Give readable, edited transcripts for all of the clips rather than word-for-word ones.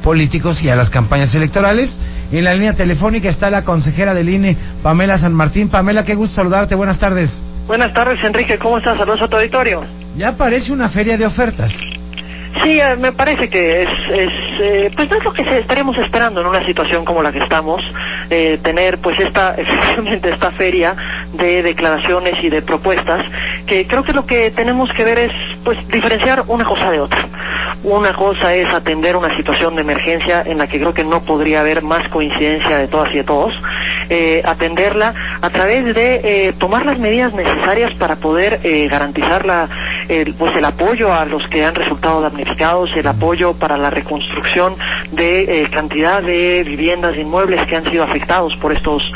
políticos y a las campañas electorales. En la línea telefónica está la consejera del INE, Pamela San Martín. Pamela, qué gusto saludarte, buenas tardes. Buenas tardes, Enrique, ¿cómo estás? Saludos a tu auditorio. Ya parece una feria de ofertas. Sí, me parece que pues no es lo que estaríamos esperando en una situación como la que estamos, tener pues efectivamente esta feria de declaraciones y de propuestas, que creo que lo que tenemos que ver es pues diferenciar una cosa de otra. Una cosa es atender una situación de emergencia en la que creo que no podría haber más coincidencia de todas y de todos, atenderla a través de tomar las medidas necesarias para poder garantizar el apoyo a los que han resultado damnificados, el apoyo para la reconstrucción de cantidad de viviendas e inmuebles que han sido afectados por estos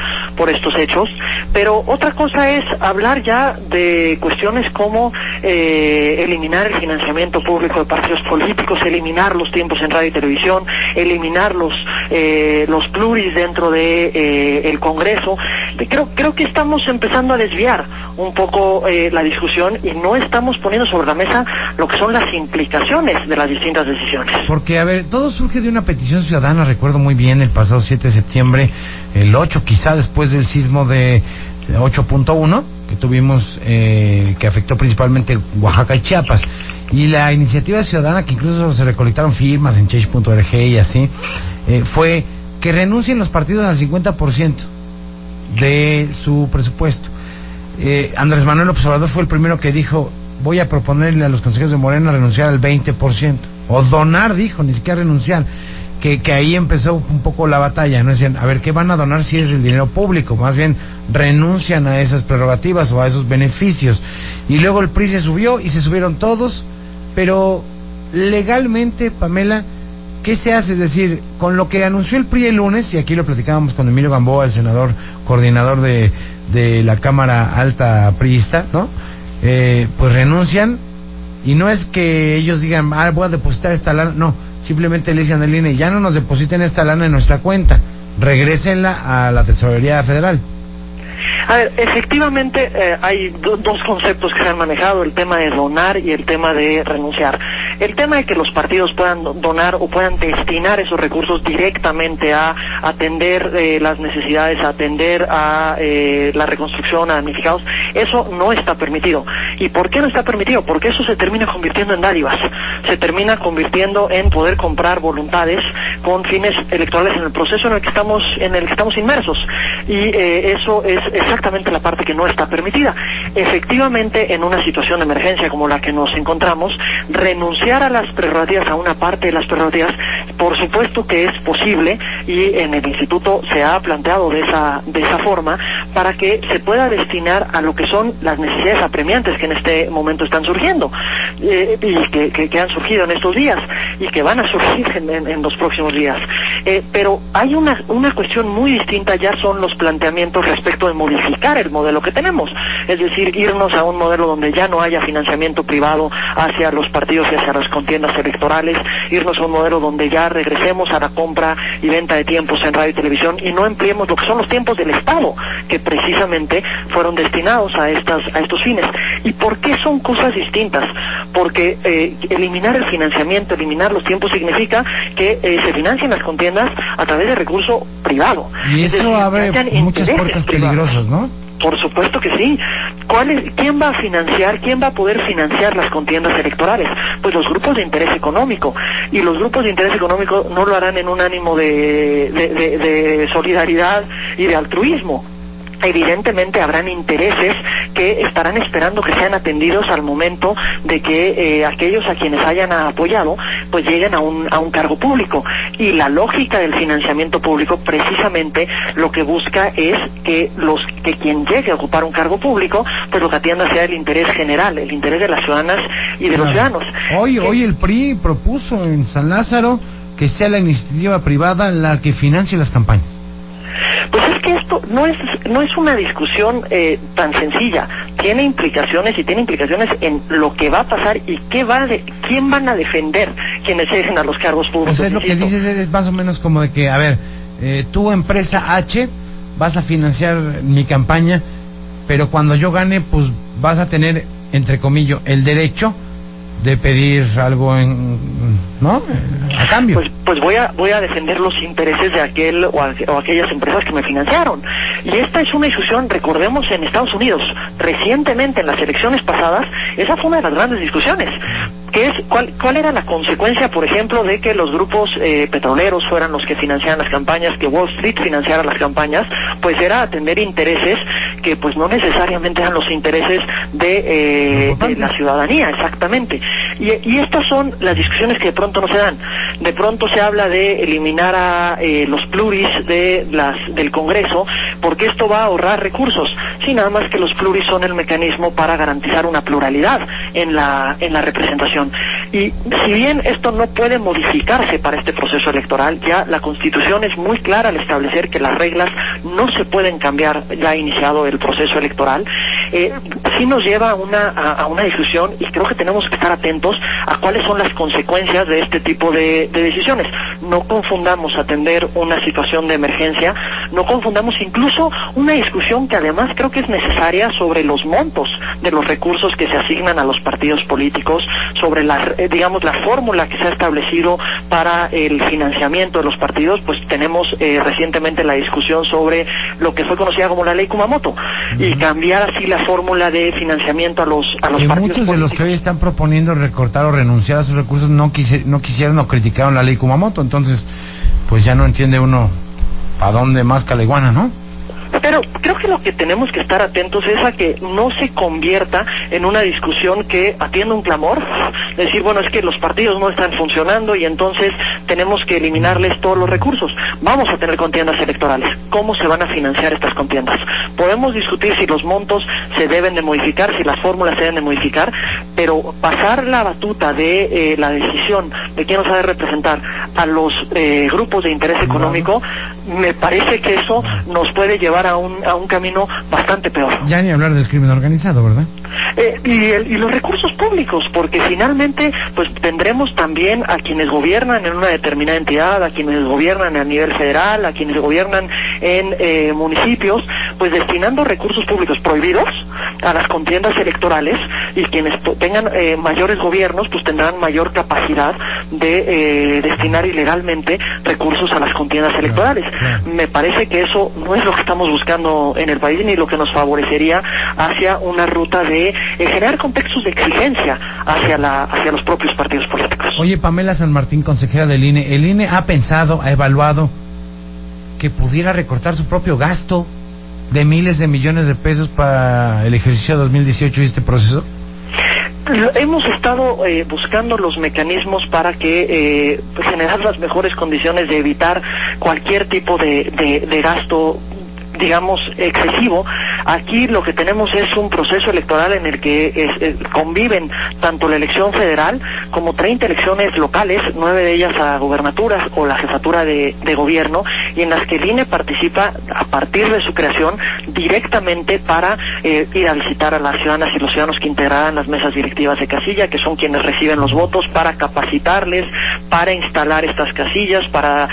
hechos. Pero otra cosa es hablar ya de cuestiones como eliminar el financiamiento público de partidos políticos, eliminar los tiempos en radio y televisión, eliminar los pluris dentro de el Congreso. Creo que estamos empezando a desviar un poco la discusión y no estamos poniendo sobre la mesa lo que son las implicaciones de las distintas decisiones. Porque, a ver, todo surge de una petición ciudadana, recuerdo muy bien, el pasado 7 de septiembre, el 8, quizá después del sismo de 8.1, que tuvimos, que afectó principalmente Oaxaca y Chiapas. Y la iniciativa ciudadana, que incluso se recolectaron firmas en change.org y así, fue que renuncien los partidos al 50% de su presupuesto. Andrés Manuel López Obrador fue el primero que dijo: voy a proponerle a los consejeros de Morena renunciar al 20%, o donar, dijo, ni siquiera renunciar, que ahí empezó un poco la batalla, ¿no? Decían, a ver, ¿qué van a donar si es el dinero público? Más bien, renuncian a esas prerrogativas o a esos beneficios. Y luego el PRI se subió y se subieron todos, pero legalmente, Pamela, ¿qué se hace? Es decir, con lo que anunció el PRI el lunes, y aquí lo platicábamos con Emilio Gamboa, el senador coordinador de la Cámara Alta priista, ¿no? Pues renuncian, y no es que ellos digan, voy a depositar esta lana, no, simplemente le dicen al INE, ya no nos depositen esta lana en nuestra cuenta, regrésenla a la Tesorería Federal. A ver, efectivamente hay dos conceptos que se han manejado, el tema de donar y el tema de renunciar. El tema de que los partidos puedan donar o puedan destinar esos recursos directamente a atender las necesidades, a atender a la reconstrucción a damnificados, eso no está permitido. ¿Y por qué no está permitido? Porque eso se termina convirtiendo en dádivas, se termina convirtiendo en poder comprar voluntades con fines electorales en el proceso en el que estamos inmersos, y eso es exactamente la parte que no está permitida. Efectivamente, en una situación de emergencia como la que nos encontramos, renunciar a las prerrogativas, a una parte de las prerrogativas, por supuesto que es posible, y en el instituto se ha planteado de esa forma, para que se pueda destinar a lo que son las necesidades apremiantes que en este momento están surgiendo, y que han surgido en estos días, y que van a surgir en los próximos días. Pero hay una cuestión muy distinta, ya son los planteamientos respecto de modificar el modelo que tenemos, es decir, irnos a un modelo donde ya no haya financiamiento privado hacia los partidos y hacia las contiendas electorales, irnos a un modelo donde ya regresemos a la compra y venta de tiempos en radio y televisión y no empleemos lo que son los tiempos del Estado, que precisamente fueron destinados a estos fines. ¿Y por qué son cosas distintas? Porque eliminar el financiamiento, eliminar los tiempos, significa que se financien las contiendas a través de recurso privado. Y esto abre muchas puertas peligrosas, ¿no? Por supuesto que sí. ¿Quién va a financiar? ¿Quién va a poder financiar las contiendas electorales? Pues los grupos de interés económico. Y los grupos de interés económico no lo harán en un ánimo de solidaridad y de altruismo. Evidentemente habrán intereses que estarán esperando que sean atendidos al momento de que aquellos a quienes hayan apoyado pues lleguen a un cargo público, y la lógica del financiamiento público precisamente lo que busca es que quien llegue a ocupar un cargo público pues lo que atienda sea el interés general, el interés de las ciudadanas y de los ciudadanos. Hoy el PRI propuso en San Lázaro que sea la iniciativa privada la que financie las campañas. Pues es que esto no es una discusión tan sencilla. Tiene implicaciones, y tiene implicaciones en lo que va a pasar y quién van a defender quienes lleguen a los cargos públicos. Pues es lo que dices, es más o menos como de que, a ver, tú, empresa H, vas a financiar mi campaña, pero cuando yo gane, pues vas a tener, entre comillas, el derecho de pedir algo ¿no? A cambio. Pues voy a defender los intereses de aquel o aquellas empresas que me financiaron. Y esta es una discusión, recordemos, en Estados Unidos. Recientemente, en las elecciones pasadas, esa fue una de las grandes discusiones. Que es cuál era la consecuencia, por ejemplo, de que los grupos petroleros fueran los que financiaran las campañas, que Wall Street financiara las campañas. Pues era atender intereses que pues no necesariamente eran los intereses de la ciudadanía, exactamente. Y estas son las discusiones que de pronto no se dan. De pronto se habla de eliminar a los pluris del Congreso, porque esto va a ahorrar recursos. Sí, nada más que los pluris son el mecanismo para garantizar una pluralidad en la representación. Y si bien esto no puede modificarse para este proceso electoral, ya la Constitución es muy clara al establecer que las reglas no se pueden cambiar ya iniciado el proceso electoral. Sí nos lleva a una discusión, y creo que tenemos que estar atentos a cuáles son las consecuencias de este tipo de decisiones. No confundamos atender una situación de emergencia, no confundamos incluso una discusión que además creo que es necesaria sobre los montos de los recursos que se asignan a los partidos políticos, sobre la fórmula que se ha establecido para el financiamiento de los partidos. Pues tenemos recientemente la discusión sobre lo que fue conocida como la ley Kumamoto, y cambiar así la fórmula de financiamiento a los partidos muchos políticos. De los que hoy están proponiendo recortar o renunciar a sus recursos no quisieron o criticaron la ley Kumamoto, entonces pues ya no entiende uno para dónde más que la iguana, ¿no? Pero creo que lo que tenemos que estar atentos es a que no se convierta en una discusión que atienda un clamor, decir, bueno, es que los partidos no están funcionando y entonces tenemos que eliminarles todos los recursos. Vamos a tener contiendas electorales. ¿Cómo se van a financiar estas contiendas? Podemos discutir si los montos se deben de modificar, si las fórmulas se deben de modificar, pero pasar la batuta de la decisión de quién nos ha de representar a los grupos de interés económico, me parece que eso nos puede llevar a un camino bastante peor. Ya ni hablar del crimen organizado, ¿verdad? Y los recursos públicos, porque finalmente pues tendremos también a quienes gobiernan en una determinada entidad, a quienes gobiernan a nivel federal, a quienes gobiernan en municipios, pues destinando recursos públicos prohibidos a las contiendas electorales, y quienes tengan mayores gobiernos pues tendrán mayor capacidad de destinar ilegalmente recursos a las contiendas electorales. Me parece que eso no es lo que estamos buscando en el país, ni lo que nos favorecería hacia una ruta de generar contextos de exigencia hacia los propios partidos políticos. Oye, Pamela San Martín, consejera del INE, ¿el INE ha pensado, ha evaluado que pudiera recortar su propio gasto de miles de millones de pesos para el ejercicio 2018 y este proceso? Hemos estado buscando los mecanismos para que generar las mejores condiciones de evitar cualquier tipo de gasto, digamos, excesivo. Aquí lo que tenemos es un proceso electoral en el que conviven tanto la elección federal como 30 elecciones locales, 9 de ellas a gubernaturas o la jefatura de gobierno, y en las que el INE participa a partir de su creación directamente para ir a visitar a las ciudadanas y los ciudadanos que integrarán las mesas directivas de casilla, que son quienes reciben los votos, para capacitarles, para instalar estas casillas, para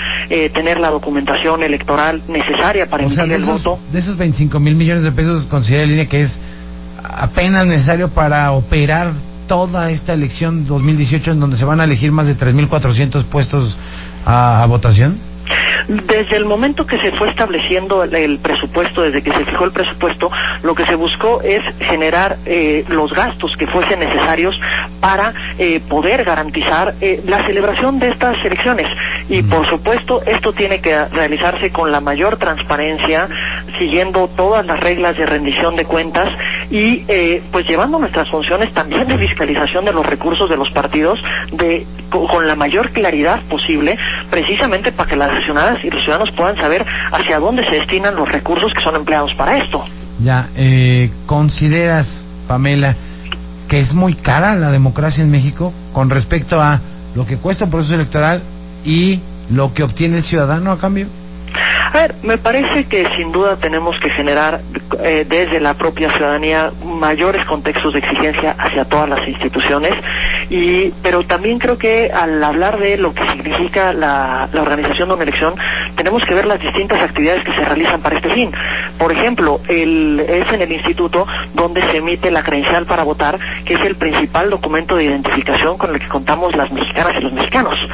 tener la documentación electoral necesaria para emitir el voto. De esos 25,000 millones de pesos, considera el INE que es apenas necesario para operar toda esta elección 2018, en donde se van a elegir más de 3,400 puestos a votación. Desde el momento que se fue estableciendo el presupuesto, desde que se fijó el presupuesto, lo que se buscó es generar los gastos que fuesen necesarios para poder garantizar la celebración de estas elecciones. Y por supuesto, esto tiene que realizarse con la mayor transparencia, siguiendo todas las reglas de rendición de cuentas y pues llevando nuestras funciones también de fiscalización de los recursos de los partidos con la mayor claridad posible, precisamente para que las ciudadanas y los ciudadanos puedan saber hacia dónde se destinan los recursos que son empleados para esto. Ya, ¿consideras, Pamela, que es muy cara la democracia en México con respecto a lo que cuesta un proceso electoral y lo que obtiene el ciudadano a cambio? A ver, me parece que sin duda tenemos que generar desde la propia ciudadanía mayores contextos de exigencia hacia todas las instituciones, pero también creo que al hablar de lo que significa la organización de una elección, tenemos que ver las distintas actividades que se realizan para este fin. Por ejemplo, es en el instituto donde se emite la credencial para votar, que es el principal documento de identificación con el que contamos las mexicanas y los mexicanos.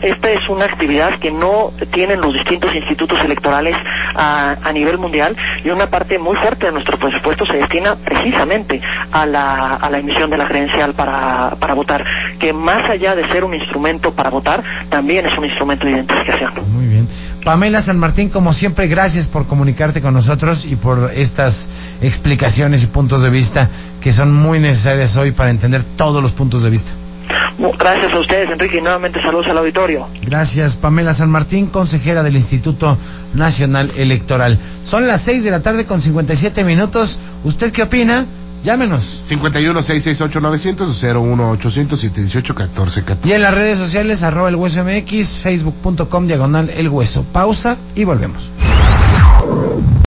Esta es una actividad que no tienen los distintos institutos electorales a nivel mundial, y una parte muy fuerte de nuestro presupuesto se destina precisamente a la emisión de la credencial para votar, que más allá de ser un instrumento para votar, también es un instrumento de identificación. Muy bien. Pamela San Martín, como siempre, gracias por comunicarte con nosotros y por estas explicaciones y puntos de vista que son muy necesarias hoy para entender todos los puntos de vista. Gracias a ustedes, Enrique, y nuevamente saludos al auditorio. Gracias, Pamela San Martín, consejera del Instituto Nacional Electoral. Son las 6:57 PM. ¿Usted qué opina? Llámenos. 51-668-900 o 01800-718-1414. Y en las redes sociales, @elhueso MX, facebook.com/elhueso. Pausa y volvemos.